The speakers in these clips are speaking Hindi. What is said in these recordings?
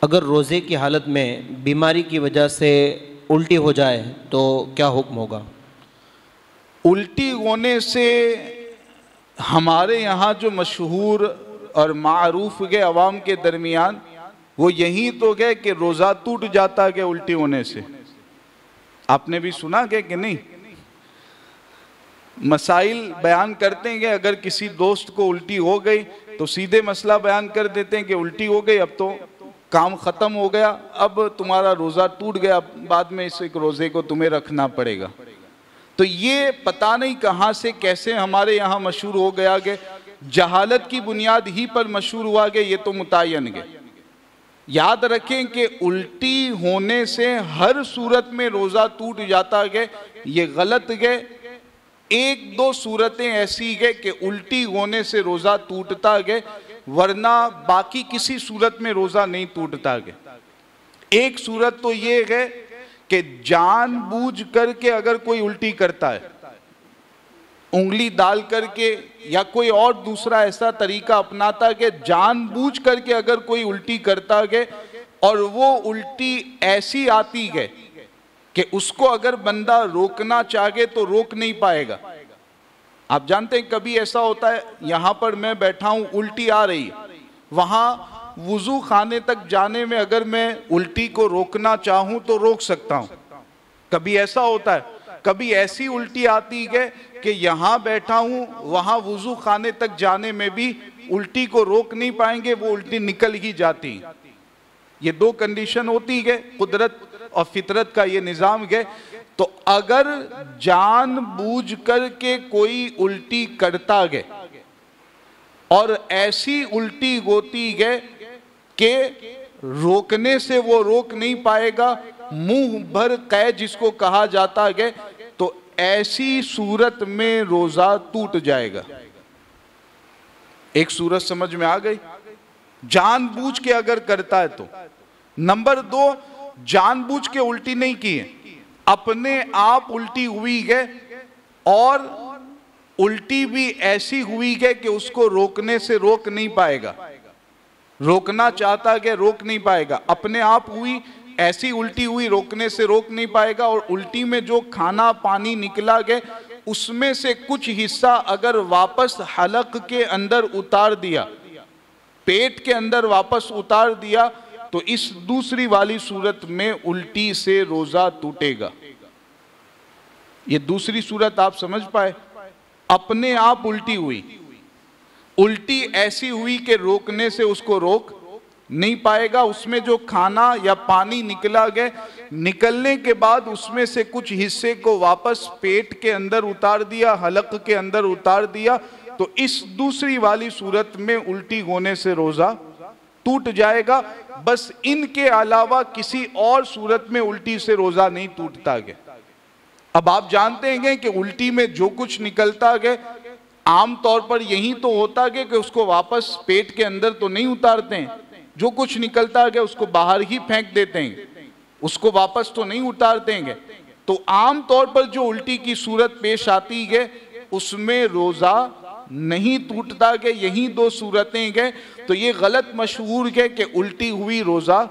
अगर रोज़े की हालत में बीमारी की वजह से उल्टी हो जाए तो क्या हुक्म होगा? उल्टी होने से हमारे यहाँ जो मशहूर और मारूफ के अवाम के दरमियान वो यही तो है कि रोज़ा टूट जाता है उल्टी होने से। आपने भी सुना है कि नहीं? मसाइल बयान करते हैं कि अगर किसी दोस्त को उल्टी हो गई तो सीधे मसला बयान कर देते हैं कि उल्टी हो गई, अब तो काम ख़त्म हो गया, अब तुम्हारा रोज़ा टूट गया, बाद में इस एक रोज़े को तुम्हें रखना पड़ेगा। तो ये पता नहीं कहाँ से कैसे हमारे यहाँ मशहूर हो गया कि जहालत की बुनियाद ही पर मशहूर हुआ कि ये तो मुतय्यन है। याद रखें कि उल्टी होने से हर सूरत में रोज़ा टूट जाता है, ये गलत है। एक दो सूरतें ऐसी है कि उल्टी होने से रोज़ा टूटता है, वरना बाकी किसी सूरत में रोज़ा नहीं टूटता है। एक सूरत तो ये है कि जानबूझ करके अगर कोई उल्टी करता है, उंगली डाल करके या कोई और दूसरा ऐसा तरीका अपनाता है कि जानबूझ करके अगर कोई उल्टी करता है और वो उल्टी ऐसी आती है कि उसको अगर बंदा रोकना चाहे तो रोक नहीं पाएगा। आप जानते हैं कभी ऐसा होता है, यहाँ पर मैं बैठा हूँ, उल्टी आ रही है, वहाँ वुज़ू खाने तक जाने में अगर मैं उल्टी को रोकना चाहूँ तो रोक सकता हूँ। कभी ऐसा होता है, कभी ऐसी उल्टी आती है कि यहाँ बैठा हूँ, वहाँ वुज़ू खाने तक जाने में भी उल्टी को रोक नहीं पाएंगे, वो उल्टी निकल ही जाती है। ये दो कंडीशन होती है, कुदरत और फितरत का ये निज़ाम है। तो अगर जानबूझ करके कोई उल्टी करता है और ऐसी उल्टी होती है कि रोकने से वो रोक नहीं पाएगा, मुंह भर कै जिसको कहा जाता है, तो ऐसी सूरत में रोज़ा टूट जाएगा। एक सूरत समझ में आ गई? जानबूझ के अगर करता है तो। नंबर दो, जानबूझ के उल्टी नहीं की है, अपने आप उल्टी हुई है और उल्टी भी ऐसी हुई है कि उसको रोकने से रोक नहीं पाएगा, रोकना चाहता है रोक नहीं पाएगा, अपने आप हुई, ऐसी उल्टी हुई, रोकने से रोक नहीं पाएगा। और उल्टी में जो खाना पानी निकला गया उसमें से कुछ हिस्सा अगर वापस हलक के अंदर उतार दिया, पेट के अंदर वापस उतार दिया, तो इस दूसरी वाली सूरत में उल्टी से रोज़ा टूटेगा। ये दूसरी सूरत आप समझ पाए? अपने आप उल्टी हुई, उल्टी ऐसी हुई कि रोकने से उसको रोक नहीं पाएगा, उसमें जो खाना या पानी निकला गया, निकलने के बाद उसमें से कुछ हिस्से को वापस पेट के अंदर उतार दिया, हलक के अंदर उतार दिया, तो इस दूसरी वाली सूरत में उल्टी होने से रोज़ा टूट जाएगा। बस इनके अलावा किसी और सूरत में उल्टी से रोज़ा नहीं टूटता है। अब आप जानते हैं कि उल्टी में जो कुछ निकलता है आम तौर पर यही तो होता है कि उसको वापस पेट के अंदर तो नहीं उतारते हैं, जो कुछ निकलता है उसको बाहर ही फेंक देते हैं, उसको वापस तो नहीं उतारते हैं। तो आम तौर पर जो उल्टी की सूरत पेश आती है उसमें रोज़ा नहीं टूटता है। यही दो सूरतें हैं। तो ये गलत मशहूर है कि उल्टी हुई रोज़ा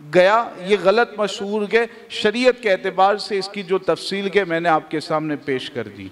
गया, ये गलत मशहूर है। शरीयत के एतबार से इसकी जो तफसील है मैंने आपके सामने पेश कर दी।